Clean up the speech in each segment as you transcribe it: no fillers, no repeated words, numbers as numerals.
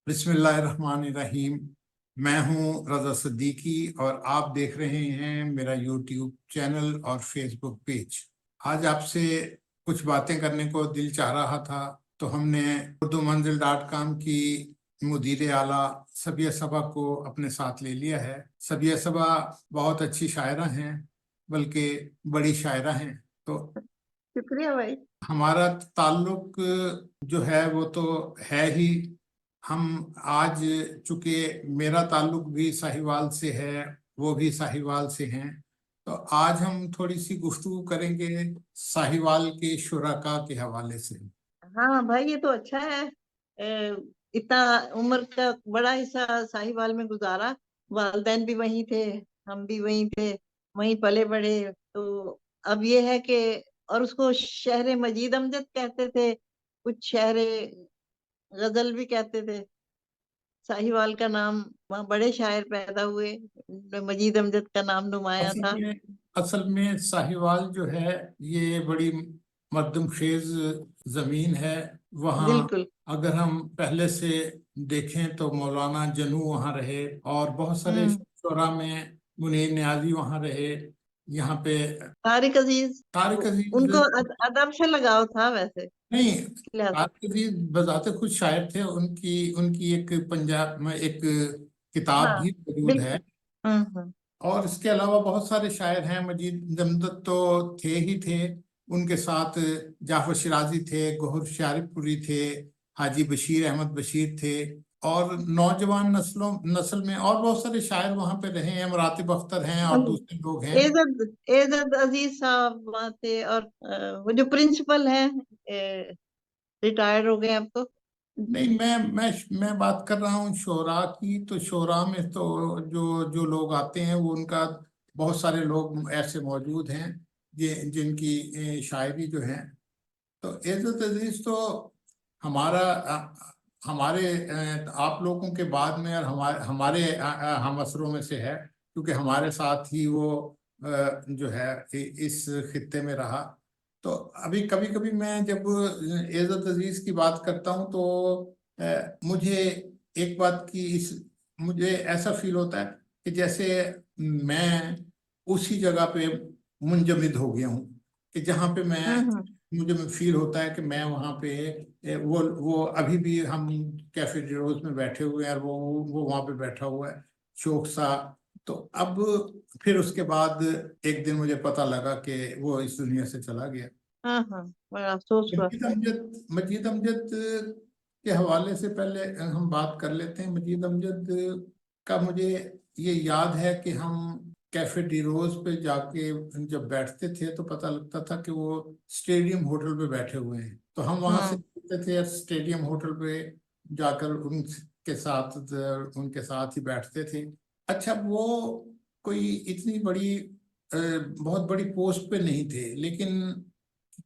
बिस्मिल्लाहिर्रहमानिर्रहीम। मैं हूं रजा सिद्दीकी और आप देख रहे हैं मेरा यूट्यूब चैनल और फेसबुक पेज। आज आपसे कुछ बातें करने को दिल चाह रहा था, तो हमने उर्दू मंजिल .com की मुदीर आला सबिया सबा को अपने साथ ले लिया है। सबिया सबा बहुत अच्छी शायरा हैं, बल्कि बड़ी शायरा हैं। तो शुक्रिया भाई। हमारा ताल्लुक जो है वो तो है ही। हम आज, चूंकि मेरा ताल्लुक भी साहिवाल से है, वो भी साहिवाल से हैं, तो आज हम थोड़ी सी गुफ्तगू करेंगे साहिवाल के शुरका के हवाले से। हाँ भाई, ये तो अच्छा है। इतना उम्र का बड़ा हिस्सा साहिवाल में गुजारा। वालिदैन भी वहीं थे, हम भी वहीं थे, वहीं पले बड़े। तो अब ये है कि, और उसको शहर मजीद अमजद कहते थे, कुछ शहर गजल भी कहते थे। साहिवाल का नाम, वहाँ बड़े शायर पैदा हुए, मजीद अमजद का नाम नुमाया असल था। में असल में साहिवाल जो है ये बड़ी मर्दमखेज जमीन है। वहाँ बिल्कुल। अगर हम पहले से देखें तो मौलाना जनू वहाँ रहे, और बहुत सारे हम्म। शुरा में मुनीर न्याजी वहाँ रहे। यहाँ पे तारिक अजीज, तारिक अजीज उनको अदब से लगाव था वैसे, नहीं, इस लिहाज से। तारिक अजीज बजाते खुद शायर थे। उनकी उनकी एक पंजाब में एक किताब हाँ, भी मौजूद है। बिल्कुल। हम्म। और इसके अलावा बहुत सारे शायर हैं। मजीद जमदत तो थे ही थे, उनके साथ जाफर शिराजी थे, गौहर शारिपुरी थे, हाजी बशीर अहमद बशीर थे, और नौजवान नस्ल में और बहुत सारे शायर वहाँ पे रहे हैं। मुरातिब अख्तर हैं और दूसरे लोग हैं। एजद एजद अजीज साहब वहाँ थे, और वो जो प्रिंसिपल हैं, रिटायर हो गए अब तो। नहीं, मैं बात कर रहा हूँ शोरा की। तो शोरा में तो जो जो लोग आते हैं वो उनका बहुत सारे लोग ऐसे मौजूद हैं जिनकी शायरी जो है। तो इज़्ज़त अजीज तो हमारा हमारे आप लोगों के बाद में, और हमारे हमारे हम असरों में से है, क्योंकि हमारे साथ ही वो जो है इस खित्ते में रहा। तो अभी कभी कभी मैं जब इज़्ज़त अजीज की बात करता हूँ तो मुझे एक बात की इस मुझे ऐसा फील होता है कि जैसे मैं उसी जगह पे मुंजमद हो गया हूँ, कि जहाँ पे हम्म। मुझे फील होता है कि मैं वहाँ पे वो अभी भी हम कैफे रोज में बैठे हुए हैं, और वो वहाँ पे बैठा हुआ है, शौक सा। तो अब फिर उसके बाद एक दिन मुझे पता लगा कि वो इस दुनिया से चला गया। हाँ हाँ, बड़ा अफसोस हुआ। मजीद अमजद के हवाले से पहले हम बात कर लेते हैं। मजीद अमजद का मुझे ये याद है कि हम कैफे डी रोज पे जाके जब बैठते थे तो पता लगता था कि वो स्टेडियम होटल पे बैठे हुए हैं। तो हम वहां से हम्म जाते थे स्टेडियम होटल पे जाकर उनके साथ ही बैठते थे। अच्छा, वो कोई इतनी बड़ी बहुत बड़ी पोस्ट पे नहीं थे, लेकिन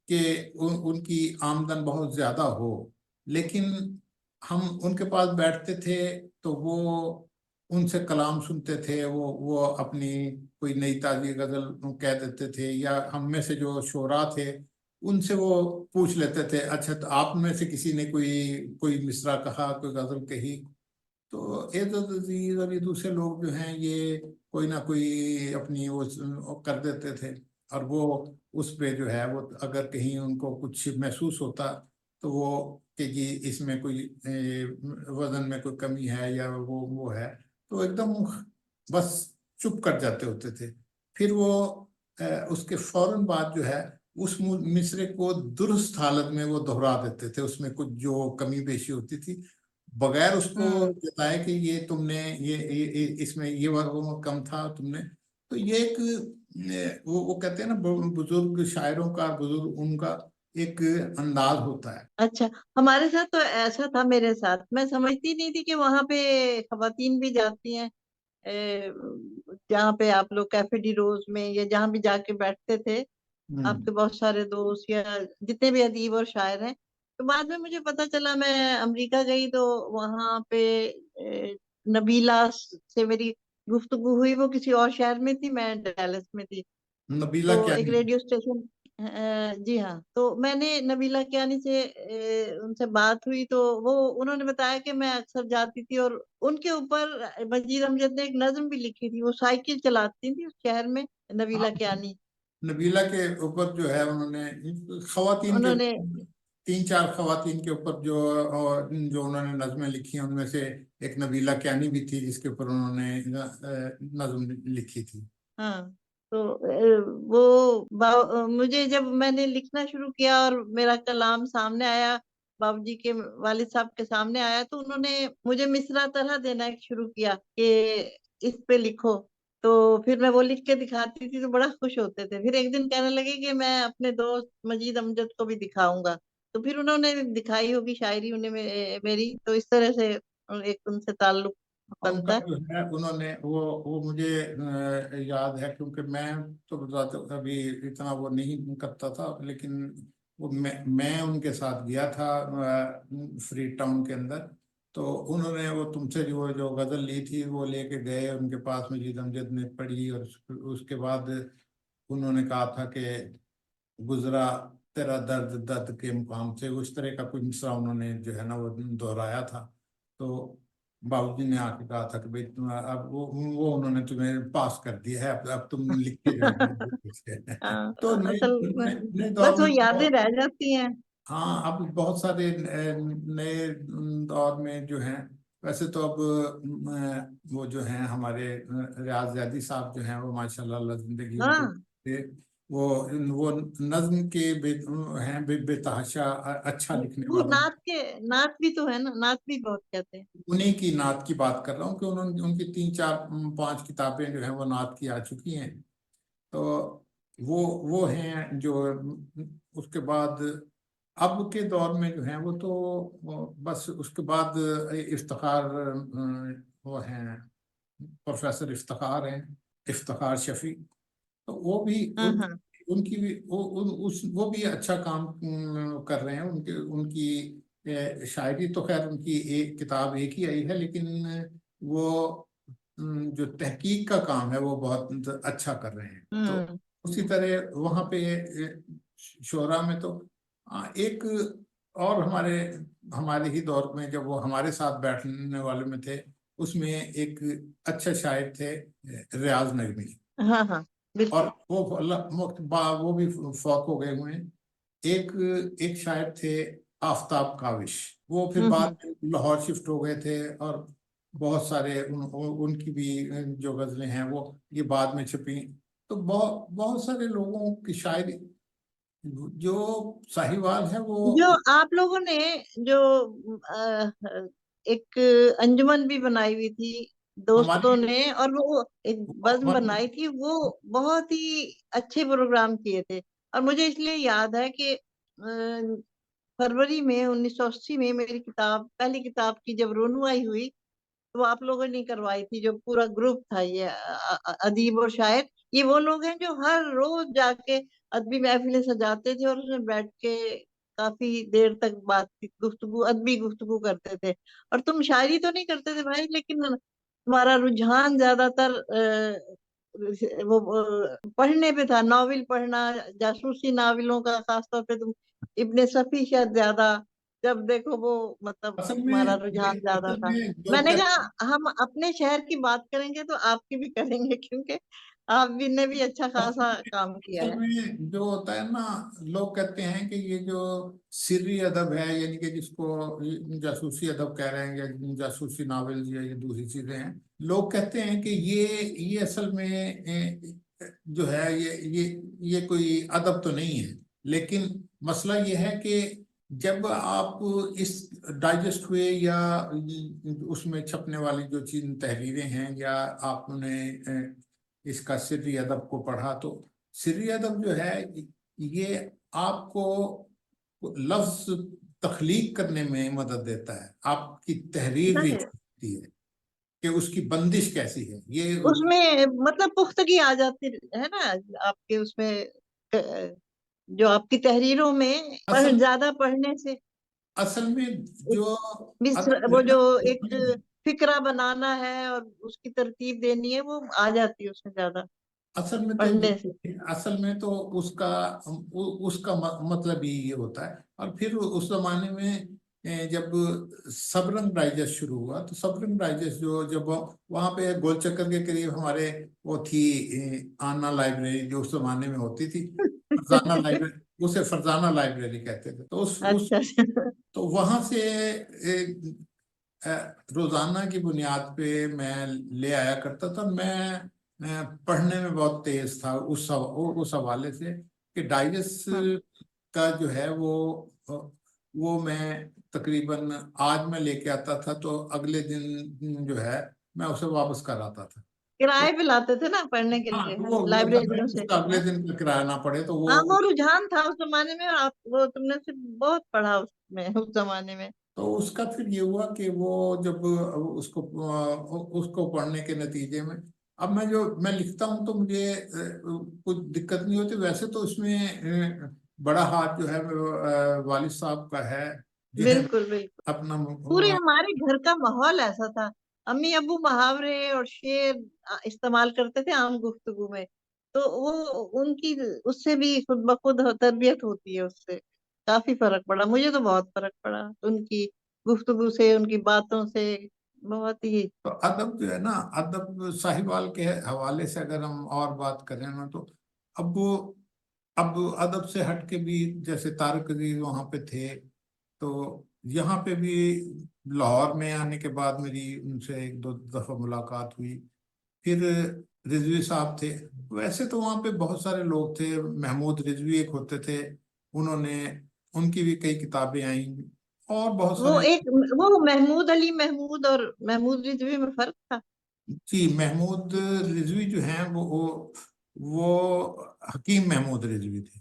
कि उनकी आमदन बहुत ज्यादा हो, लेकिन हम उनके पास बैठते थे तो वो उनसे कलाम सुनते थे। वो अपनी कोई नई ताजी गजल कह देते थे, या हम में से जो शोरा थे उनसे वो पूछ लेते थे, अच्छा तो आप में से किसी ने कोई कोई मिसरा कहा, कोई गजल कही। तो एजाज अजीज और ये दूसरे लोग जो हैं ये कोई ना कोई अपनी वो कर देते थे। और वो उस पे जो है वो अगर कहीं उनको कुछ महसूस होता तो वो कि जी इसमें कोई वजन में कोई कमी है या वो है, तो एकदम बस चुप कर जाते होते थे। फिर वो उसके फौरन बाद जो है उस मिसरे को दुरुस्त हालत में वो दोहरा देते थे। उसमें कुछ जो कमी बेशी होती थी, बगैर उसको हम्म। बताए कि ये तुमने इसमें ये वो कम था तुमने। तो ये एक वो कहते हैं ना, बुजुर्ग शायरों का, बुजुर्ग उनका एक अंदाज होता है। अच्छा, हमारे साथ तो ऐसा था, मेरे साथ मैं समझती नहीं थी कि वहां पे खवातीन भी जाती हैं। जहाँ पे आप लोग कैफे डी रोज में या जहाँ भी जाके बैठते थे, हम्म। आपके बहुत सारे दोस्त या जितने भी अदीब और शायर हैं। तो बाद में मुझे पता चला, मैं अमेरिका गई तो वहां पे नबीला से मेरी गुफ्तगू हुई। वो किसी और शहर में थी, मैं डैलस में थी। नबीला तो क्या एक नहीं? रेडियो स्टेशन, जी हाँ, तो मैंने नबीला कियानी से उनसे बात हुई तो वो उन्होंने बताया कि मैं अक्सर जाती थी, और उनके ऊपर मजीद अमजद ने एक नज्म भी लिखी थी। वो साइकिल चलाती थी उस शहर में, हाँ, नबीला कियानी। नबीला के ऊपर जो है उन्होंने खवातीन के, उन्होंने, तीन चार खवातीन के ऊपर जो जो उन्होंने नज़में लिखी हैं, उनमें से एक नबीला कियानी भी थी जिसके ऊपर उन्होंने नज़म लिखी थी। हाँ, तो मुझे जब मैंने लिखना शुरू किया और मेरा कलाम सामने आया, बाबूजी के वालिद साहब के सामने आया, तो उन्होंने मुझे मिसरा तरह देना शुरू किया कि इस पे लिखो। तो फिर मैं वो लिख के दिखाती थी तो बड़ा खुश होते थे। फिर एक दिन कहने लगे कि मैं अपने दोस्त मजीद अमजद को भी दिखाऊंगा। तो फिर उन्होंने दिखाई होगी शायरी उन्हें मेरी, तो इस तरह से एक उनसे ताल्लुक उनका बनता है। जो है उन्होंने वो मुझे याद है, क्योंकि मैं तो बताता अभी इतना वो नहीं करता था, लेकिन वो मैं उनके साथ गया था फ्री टाउन के अंदर। तो उन्होंने वो तुमसे जो गजल ली थी वो लेके गए उनके पास, मजीद अमजद ने पढ़ी, और उसके बाद उन्होंने कहा था कि गुजरा तेरा दर्द दर्द के मुकाम से, उस तरह का कुछ मिसरा उन्होंने जो है ना वो दोहराया था। तो बाबूजी ने आके कहा था कि भाई तुम अब वो उन्होंने तुम्हें पास कर दिया है, अब तुम लिख के जो है ना वो लिखे। हाँ, तो नए असल नए में नए दौर बस वो में यादें तो, रह जाती हैं। हाँ अब बहुत सारे नए दौर में जो हैं, वैसे तो अब वो जो हैं हमारे रियाज ज़ैदी साहब जो हैं वो माशाल्लाह अल्लाह जिंदगी उनके हाँ दे, वो नज्म के हैं बेतहाशा अच्छा लिखने वो वालों। नात भी तो है ना, नात भी बहुत कहते हैं। उन्हीं की नात की बात कर रहा हूँ कि उन्होंने उनकी तीन चार पांच किताबें जो हैं वो नात की आ चुकी हैं। तो वो हैं जो उसके बाद अब के दौर में जो है वो तो बस उसके बाद इफ्तिखार वो हैं, प्रोफेसर इफ्तिखार हैं, इफ्तिखार शफी। तो वो भी हाँ हाँ। उनकी भी वो भी अच्छा काम कर रहे हैं। उनके उनकी शायरी तो खैर उनकी एक किताब एक ही आई है, लेकिन वो जो तहकीक का काम है वो बहुत अच्छा कर रहे हैं। तो हम्म। उसी तरह वहाँ पे शोरा में तो एक और हमारे हमारे ही दौर में जब वो हमारे साथ बैठने वाले में थे, उसमें एक अच्छे शायर थे रियाज नगमी। हाँ हाँ, और बिल्कुल। वो वो भी फौत हो गए हुए हैं। एक एक शायर थे आफताब काविश, वो फिर बाद हम्म। में लाहौर शिफ्ट हो गए थे, और बहुत सारे उनकी भी जो गजलें हैं वो ये बाद में छपी। तो बहुत बहुत सारे लोगों की शायरी, जो साहिवाल है वो जो आप लोगों ने जो एक अंजुमन भी बनाई हुई थी दोस्तों हमारे ने, और वो एक बज़्म बनाई थी, वो बहुत ही अच्छे प्रोग्राम किए थे। और मुझे इसलिए याद है कि फरवरी में 1980 में मेरी किताब, पहली किताब की जब रोनुआई हुई, तो आप लोगों ने करवाई थी। जो पूरा ग्रुप था ये अदीब और शायर, ये वो लोग हैं जो हर रोज जाके अदबी महफिलें सजाते थे और उसमें बैठ के काफी देर तक बातचीत, गुफ्तगू, अदबी गुफ्तगू करते थे। और तुम शायरी तो नहीं करते थे भाई, लेकिन तुम्हारा रुझान ज्यादातर पढ़ने पे था, नॉवेल पढ़ना, जासूसी नावलों का खासतौर पे। तुम इब्ने सफी शायद ज्यादा, जब देखो वो, मतलब असल तुम्हारा में रुझान ज्यादा असल था। में लोग मैंने कहते कहा हम अपने शहर की बात करेंगे तो आपकी भी करेंगे, क्योंकि आप भी ने भी अच्छा खासा काम किया असल है। में जो होता है ना, लोग कहते हैं कि ये जो सिर्री अदब है, यानी कि जिसको जासूसी अदब कह रहे हैं या जासूसी नावल या ये दूसरी चीजें हैं, लोग कहते हैं कि ये असल में जो है ये कोई अदब तो नहीं है। लेकिन मसला ये है कि जब आप इस डाइजेस्ट हुए या उसमें छपने वाली जो चीज तहरीरें हैं, या आपने इसका सिर्री अदब को पढ़ा, तो सिर्री अदब जो है ये आपको लफ्ज तख्लीक करने में मदद देता है, आपकी तहरीर जाहिर, होती है कि उसकी बंदिश कैसी है ये। उसमें मतलब पुख्तगी आ जाती है ना आपके उसमें, जो आपकी तहरीरों में असल ज्यादा पढ़ने से असल में एक जो अदब वो है ना, जो एक उसमें फिक्रा बनाना है और उसकी तरतीब देनी है, वो आ जाती है उसमें ज्यादा। असल में तो पढ़ने से। असल में तो उसका मतलब ही ये होता है। और फिर उस जमाने में जब सबरंग डाइजेस्ट शुरू हुआ, तो सबरंग डाइजेस्ट जो जब वहां पे गोलचक्कर के करीब हमारे वो थी आना लाइब्रेरी, जो उस जमाने में होती थी, फरजाना लाइब्रेरी, उसे फरजाना लाइब्रेरी कहते थे। तो उस अच्छा अच्छा। तो वहां से रोजाना की बुनियाद पे मैं ले आया करता था। मैं पढ़ने में बहुत तेज था उस हवाले से कि डाइजेस्ट हाँ, का जो है वो मैं तकरीबन आज मैं लेके आता था तो अगले दिन जो है मैं उसे वापस कर आता था। तो किराए पे लाते थे ना पढ़ने के हाँ, लिए, तो हाँ, वो ताकि लाइब्रेरियों से। उसका अगले हाँ दिन का किराया ना पड़े, तो हाँ, वो वो रुझान था उस जमाने में, और आप वो तुमने से बहुत पढ़ा उसमें उस जमाने में। तो उसका फिर ये हुआ कि वो जब उसको पढ़ने के नतीजे में अब मैं लिखता हूँ तो मुझे कुछ दिक्कत नहीं होती। वैसे तो उसमें बड़ा हाथ जो है वालिद साहब का है, जो है बिल्कुल बिल्कुल। अपना पूरे हमारे घर का माहौल ऐसा था। अम्मी अबू मुहावरे और शेर इस्तेमाल करते थे आम गुफ्तगू में। तो वो उनकी उससे भी खुद ब खुद तरबियत होती है उससे। काफी फर्क पड़ा, मुझे तो बहुत फर्क पड़ा उनकी गुफ्तगू से, उनकी बातों से। बहुत ही। तो अदब जो है ना, अदब साहिवाल के हवाले से अगर हम और बात करें ना, तो अब वो अब अदब से हट के भी जैसे तारक अजीज वहां पे थे, तो यहाँ पे भी लाहौर में आने के बाद मेरी उनसे एक दो दफा मुलाकात हुई। फिर रिजवी साहब थे। वैसे तो वहाँ पे बहुत सारे लोग थे, महमूद रिजवी एक होते थे, उन्होंने उनकी भी कई किताबें आई, और बहुत वो सारे। एक वो महमूद अली महमूद और महमूद रिजवी में फर्क था। जी, महमूद रिजवी जो हैं वो हकीम महमूद रिजवी थे।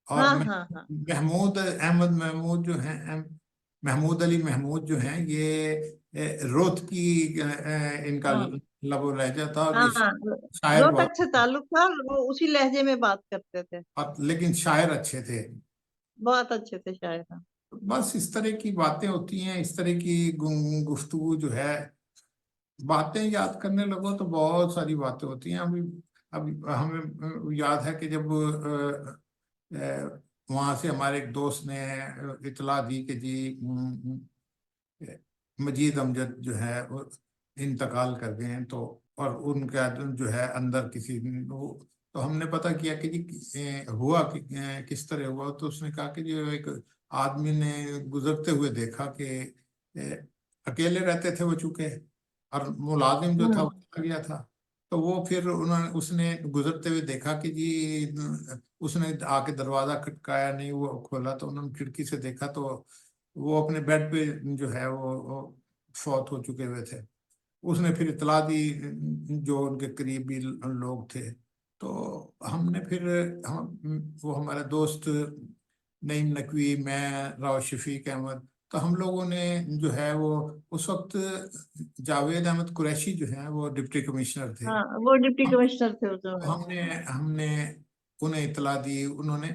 और हाँ हाँ हाँ महमूद अहमद महमूद जो हैं, महमूद अली महमूद जो हैं, ये रोत की इनका हाँ लबो लहजा था, और ये हाँ। शायर रोहतक से बहुत, ताल्लुक था, और वो उसी लहजे में बात करते थे। लेकिन शायर अच्छे थे। बहुत अच्छे थे शायद, हाँ। बस इस तरह की बातें होती हैं, इस तरह की गुफ्तगू जो है, बातें याद करने लगो तो बहुत सारी बातें होती हैं। अभी हमें याद है कि जब वहां से हमारे एक दोस्त ने इतला दी कि जी मजीद अमजद जो है वो इंतकाल कर गए हैं, तो और उनका जो है अंदर किसी तो हमने पता किया कि जी हुआ किस तरह हुआ। तो उसने कहा कि जो एक आदमी ने गुजरते हुए देखा कि अकेले रहते थे वो, चूंकि, और मुलाजिम जो था वो हम्म चला गया था। तो वो फिर उन्होंने उसने गुजरते हुए देखा कि जी उसने आके दरवाजा खटकाया नहीं, वो खोला, तो उन्होंने खिड़की से देखा तो वो अपने बेड पे जो है वो फौत हो चुके हुए थे। उसने फिर इतला दी जो उनके करीबी लोग थे। तो हमने फिर वो हमारे दोस्त नईम नकवी, मैं, राव शफीक अहमद, तो हम लोगों ने जो है वो उस वक्त जावेद अहमद कुरैशी जो है वो डिप्टी कमिश्नर थे। हाँ, वो डिप्टी कमिश्नर थे उस तो समय। हमने हमने उन्हें इतला दी। उन्होंने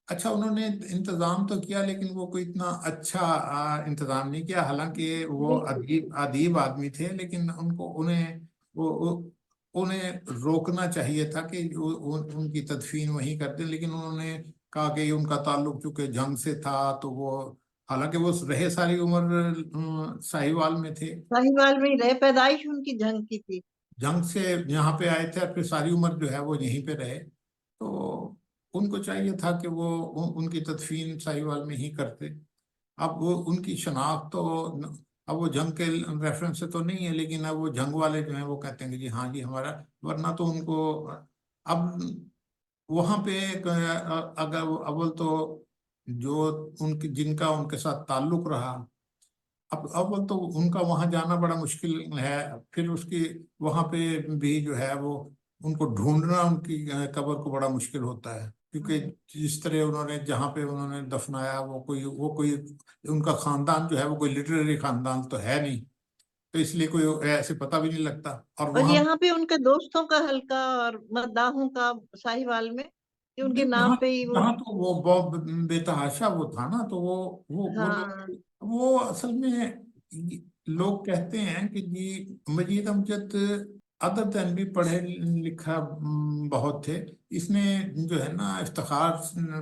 अच्छा, उन्होंने इंतजाम तो किया, लेकिन वो कोई इतना अच्छा इंतजाम नहीं किया। हालांकि वो बिल्कुल। अदीब अदीब आदमी थे, लेकिन उन्हें रोकना चाहिए था कि उनकी तदफीन वहीं कर दें। लेकिन उन्होंने कहा कि उनका ताल्लुक चूंकि जंग से था, तो वो, हालांकि वो रहे सारी उम्र साहिवाल में थे, साहिवाल में ही रहे, पैदाइश उनकी जंग की थी। जंग से यहाँ पे आए थे, और फिर सारी उम्र जो है वो यहीं पे रहे। तो उनको चाहिए था कि वो उनकी तदफीन साहिवाल में ही करते। अब वो उनकी शनाख्त तो अब वो जंग के रेफरेंस से तो नहीं है, लेकिन अब वो जंग वाले जो हैं वो कहते हैं कि जी हाँ जी हमारा, वरना तो उनको अब वहां पे अगर अव्वल तो जो उनकी जिनका उनके साथ ताल्लुक रहा, अब अव्वल तो उनका वहां जाना बड़ा मुश्किल है। फिर उसकी वहां पे भी जो है वो उनको ढूंढना, उनकी कब्र को बड़ा मुश्किल होता है, क्योंकि हम्म। जिस तरह उन्होंने जहाँ पे उन्होंने दफनाया, वो कोई उनका खानदान जो है वो कोई लिटरेरी खानदान तो है नहीं, तो इसलिए कोई ऐसे पता भी नहीं लगता। और और वहां यहाँ पे उनके दोस्तों का हल्का और मद्दाहों का साहिवाल में, कि उनके यहाँ नाम पे ही वो। यहाँ तो वो बहुत बेतहाशा वो था ना, तो वो हाँ लोग, वो असल में लोग कहते हैं कि जी मजीद अमजद अदर देन भी पढ़े लिखा बहुत थे। इसने जो है ना इफ्तिखार,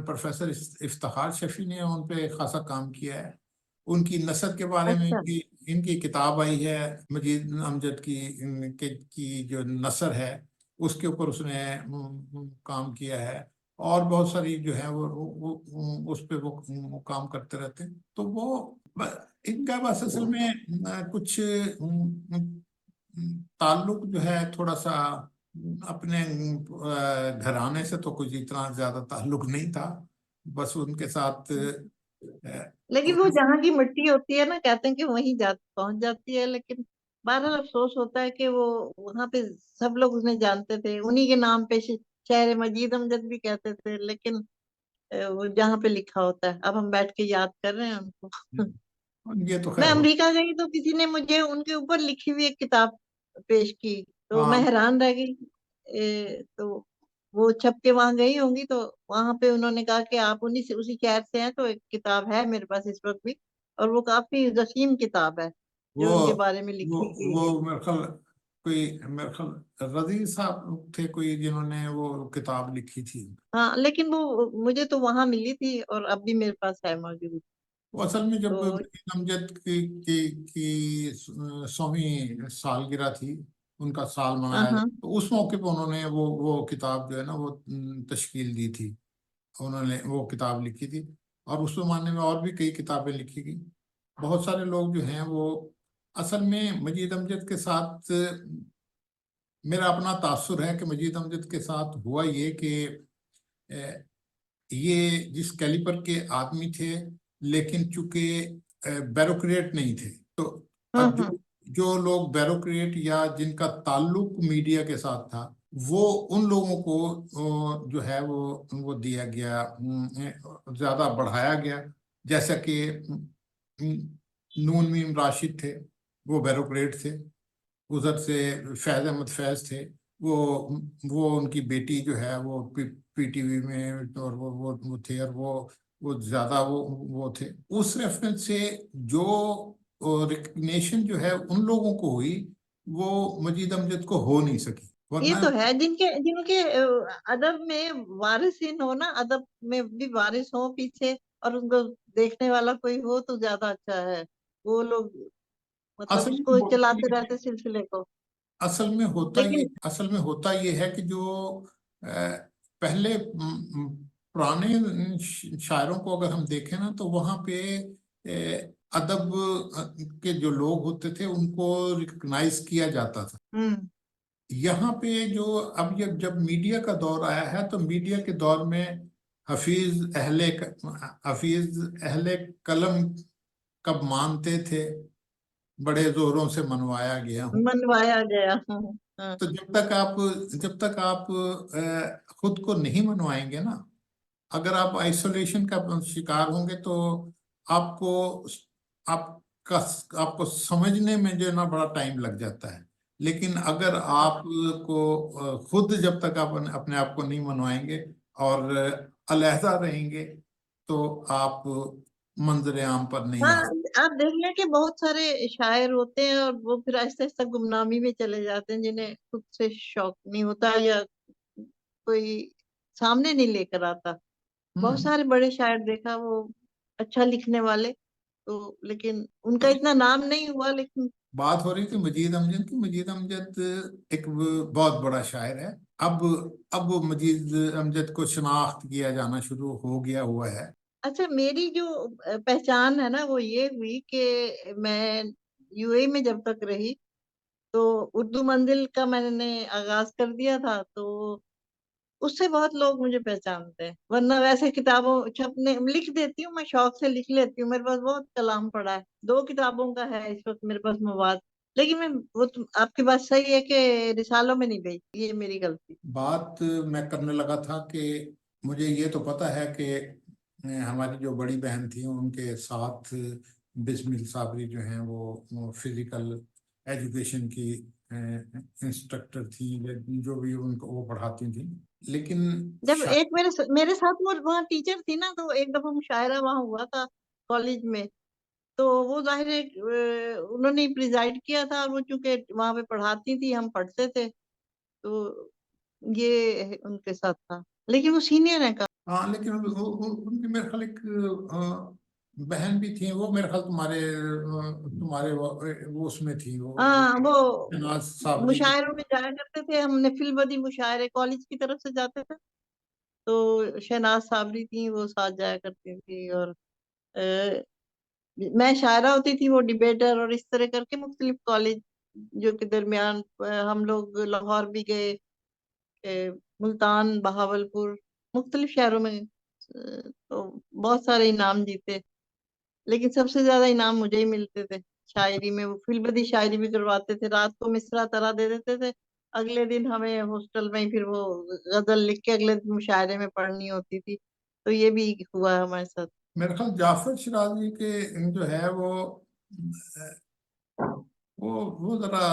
प्रोफेसर इफ्तिखार शफी ने उन पे खासा काम किया है। उनकी नसर के बारे में अच्छा। भी इनकी किताब आई है, मजीद अमजद की, की जो नसर है उसके ऊपर उसने काम किया है। और बहुत सारी जो है उस पे वो काम करते रहते हैं। तो वो इनका बस असल में कुछ ताल्लुक जो है थोड़ा सा अपने घराने से तो कुछ इतना ज्यादा ताल्लुक नहीं था। बस उनके साथ लेकिन वो जहाँ की मिट्टी होती है ना, कहते हैं कि वहीं जा पहुंच जाती है। लेकिन बहरहाल अफसोस होता है कि वो वहां पे सब लोग उन्हें जानते थे, उन्हीं के नाम पे शहर मजीद अमजद भी कहते थे। लेकिन वो जहाँ पे लिखा होता है, अब हम बैठ के याद कर रहे हैं उनको। ये तो मैं खैर हो। अमेरिका गई तो किसी ने मुझे उनके ऊपर लिखी हुई एक किताब पेश की, तो मैं हाँ, हैरान रह गई। तो वो छप के वहां गई होंगी, तो वहां पे उन्होंने कहा कि आप उन्हीं से उसी शहर से हैं, तो एक किताब है मेरे पास इस वक्त भी, और वो काफी जसीम किताब है वो जो उनके बारे में वो लिखी गई है। वो मेरे ख्याल कोई, मेरे ख्याल रजीज साहब थे कोई जिन्होंने वो किताब लिखी थी। हाँ, लेकिन वो मुझे तो वहां मिली थी और अब भी मेरे पास है मौजूद। वो असल में जब तो अमजद की 100वीं सालगिरह थी, उनका साल हाँ मनाया हाँ। तो उस मौके पर उन्होंने वो किताब जो है ना वो तश्कील दी थी। उन्होंने वो किताब लिखी थी। और उस जमाने में और भी कई किताबें लिखी गई। बहुत सारे लोग जो हैं वो असल में मजीद अमजद के साथ, मेरा अपना तासुर है कि मजीद अमजद के साथ हुआ ये कि अ, ये जिस कैलिबर के आदमी थे, लेकिन चूंकि बैरोक्रेट नहीं थे, तो अब जो हम्म। जो लोग बैरोक्रेट या जिनका ताल्लुक मीडिया के साथ था, वो उन लोगों को जो है वो दिया गया, ज्यादा बढ़ाया गया। जैसा कि नून मीम राशिद थे, वो बैरोक्रेट थे। उधर से फैज अहमद फैज थे, वो वो उनकी बेटी जो है वो पीटीवी में, और वो थे, और वो ज्यादा वो थे। उस रेफरेंस से जो रिकग्निशन जो है उन लोगों को हुई, वो मजीद अमजद को हो नहीं सकी, ये वरना। तो है, जिनके जिनके अदब में वारिसिन हो ना, अदब में भी वारिस हो पीछे, और उनको देखने वाला कोई हो तो ज्यादा अच्छा है। वो लोग मतलब असल में उसको होता चलाते ये है रहते सिलसिले को। लेकिन असल में होता ये है कि जो पहले पुराने शायरों को अगर हम देखें ना, तो वहाँ पे अदब के जो लोग होते थे उनको रिकग्नाइज किया जाता था। हम्म। यहाँ पे जो अब जब जब मीडिया का दौर आया है, तो मीडिया के दौर में हफीज अहले हफीज अहले कलम कब मानते थे, बड़े जोरों से मनवाया गया हूँ। मनवाया गया। हाँ। तो जब तक आप खुद को नहीं मनवाएंगे ना, अगर आप आइसोलेशन का शिकार होंगे, तो आपको आपका आपको समझने में जो है ना बड़ा टाइम लग जाता है। लेकिन अगर आपको खुद जब तक आप अपने आप को नहीं मनवाएंगे और अलहदा रहेंगे, तो आप मंजर आम पर नहीं हाँ, आ। आप देख लें कि बहुत सारे शायर होते हैं और वो फिर आहिस्ता आहिस्ता गुमनामी में चले जाते हैं, जिन्हें खुद से शौक नहीं होता या कोई सामने नहीं लेकर आता। बहुत हम्म। सारे बड़े शायर देखा, वो अच्छा लिखने वाले, तो लेकिन उनका इतना नाम नहीं हुआ। लेकिन बात हो रही थी मजीद अमजद की। मजीद अमजद एक बहुत बड़ा शायर है। अब अब मजीद अमजद को शनाख्त किया जाना शुरू हो गया हुआ है। अच्छा, मेरी जो पहचान है ना, वो ये हुई कि मैं यूएई में जब तक रही, तो उर्दू मंजिल का मैंने आगाज कर दिया था, तो उससे बहुत लोग मुझे पहचानते हैं। वरना वैसे किताबों छपने लिख देती हूँ, मैं शौक से लिख लेती हूँ, मेरे पास बहुत कलाम पड़ा है, 2 किताबों का है इस वक्त मेरे पास मवाद। लेकिन मैं आपकी बात सही है कि रिसालों में नहीं भेजी, ये मेरी गलती। बात मैं करने लगा था कि मुझे ये तो पता है कि हमारी जो बड़ी बहन थी उनके साथ बिस्मिल साबरी जो हैं वो फिजिकल एजुकेशन की इंस्ट्रक्टर थी, या जो भी उनको वो पढ़ाती थी। लेकिन जब एक मेरे साथ वो वहाँ टीचर थी ना, तो एक दफा मुशायरा वहाँ हुआ था कॉलेज में, तो वो जाहिर है उन्होंने प्रिजाइड किया था, और वो चूंकि वहां पे पढ़ाती थी, हम पढ़ते थे, तो ये उनके साथ था, लेकिन वो सीनियर है। हाँ, लेकिन उनकी मेरे ख्याल एक बहन भी थी, वो मेरे ख्याल तुम्हारे वो उसमें थी, वो हाँ, वो शहनाज साबरी जो। मुशायरों में जाया करते थे, हमने फिल्मबदी मुशायरे कॉलेज की तरफ से जाते थे, तो शहनाज साबरी थी, वो साथ जाया करती थी, और मैं शायरा होती थी, वो डिबेटर, और इस तरह करके मुख्तलिफ कॉलेज जो के दरमियान हम लोग लाहौर भी गए, मुल्तान, बहावलपुर, मुख्तलिफ शहरों में, तो बहुत सारे इनाम जीते, लेकिन सबसे ज्यादा इनाम मुझे ही मिलते थे शायरी में। वो फिल्मदी शायरी भी करवाते थे, रात को मिसरा तरा दे देते थे, अगले दिन हमें हॉस्टल में ही फिर वो गजल लिख के अगले दिन मुशायरे में पढ़नी होती थी, तो ये भी हुआ है हमारे साथ। मेरे ख्याल जाफर शिराजी के जो है वो जरा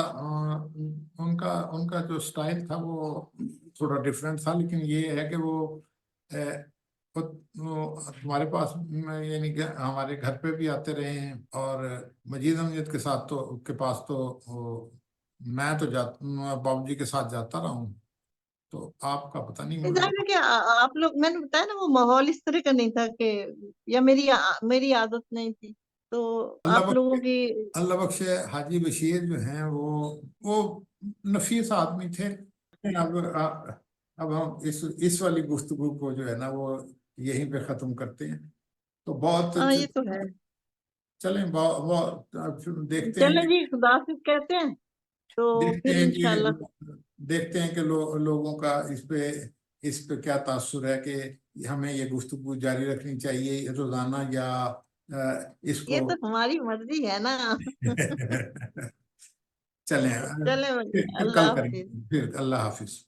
उनका उनका जो स्टाइल था वो थोड़ा डिफरेंट था, लेकिन ये है कि अ, वो तुम्हारे पास यानी कि हमारे घर पे भी आते रहे हैं, और मजीद अमजद के साथ तो के पास तो मैं तो बाबूजी के साथ जाता रहा हूँ। तो आपका पता नहीं जाहिर है कि आप लोग, मैंने बताया ना, वो माहौल इस तरह का नहीं था कि, या मेरी आदत नहीं थी, तो अल्लाह आप लोगों बख्शे की। अल्लाह बख्शे हाजी बशीर जो हैं वो नफीस आदमी थे। अब हम इस वाली गुफ्तगू को जो है ना वो यहीं पे खत्म करते हैं। तो हाँ, ये तो है। चलें, बहुत अब देखते हैं चलें कि जी, खुदा हाफिज कहते हैं, तो देखते फिर हैं इंशाल्लाह। कि देखते हैं कि लोगों का इस पे क्या तासुर है, कि हमें ये गुफ्तगू जारी रखनी चाहिए रोजाना, या ये इसको तो हमारी मर्जी है ना। चलें, चलें, फिर अल्लाह कल हाफिज। करेंगे, फिर अल्लाह हाफिज।